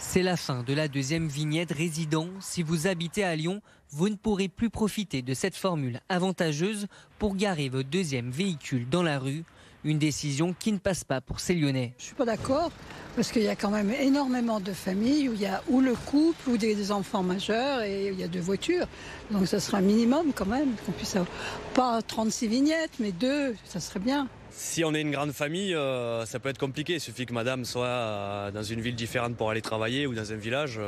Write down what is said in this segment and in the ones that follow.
C'est la fin de la deuxième vignette résident. Si vous habitez à Lyon, vous ne pourrez plus profiter de cette formule avantageuse pour garer votre deuxième véhicule dans la rue. Une décision qui ne passe pas pour ces Lyonnais. Je ne suis pas d'accord parce qu'il y a quand même énormément de familles où il y a ou le couple ou des enfants majeurs et il y a 2 voitures. Donc ça sera un minimum quand même qu'on puisse avoir. Pas 36 vignettes mais 2, ça serait bien. Si on est une grande famille, ça peut être compliqué. Il suffit que madame soit dans une ville différente pour aller travailler ou dans un village.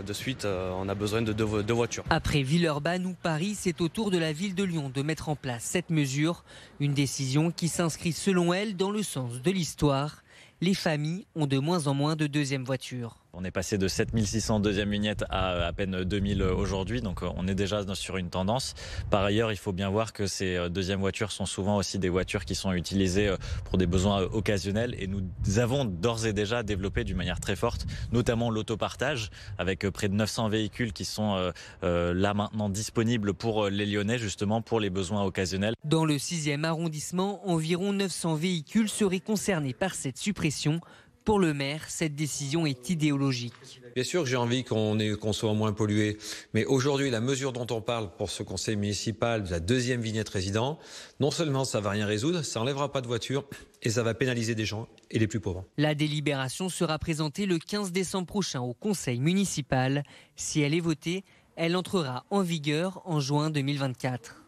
De suite, on a besoin de 2 voitures. Après Villeurbanne ou Paris, c'est au tour de la ville de Lyon de mettre en place cette mesure. Une décision qui s'inscrit selon elle dans le sens de l'histoire. Les familles ont de moins en moins de deuxième voitures. On est passé de 7600 deuxième vignettes à peine 2000 aujourd'hui, donc on est déjà sur une tendance. Par ailleurs, il faut bien voir que ces deuxièmes voitures sont souvent aussi des voitures qui sont utilisées pour des besoins occasionnels et nous avons d'ores et déjà développé d'une manière très forte, notamment l'autopartage, avec près de 900 véhicules qui sont là maintenant disponibles pour les Lyonnais, justement pour les besoins occasionnels. Dans le 6e arrondissement, environ 900 véhicules seraient concernés par cette suppression. Pour le maire, cette décision est idéologique. Bien sûr que j'ai envie qu'on soit moins pollué, mais aujourd'hui, la mesure dont on parle pour ce conseil municipal de la deuxième vignette résident, non seulement ça ne va rien résoudre, ça n'enlèvera pas de voiture et ça va pénaliser des gens et les plus pauvres. La délibération sera présentée le 15 décembre prochain au conseil municipal. Si elle est votée, elle entrera en vigueur en juin 2024.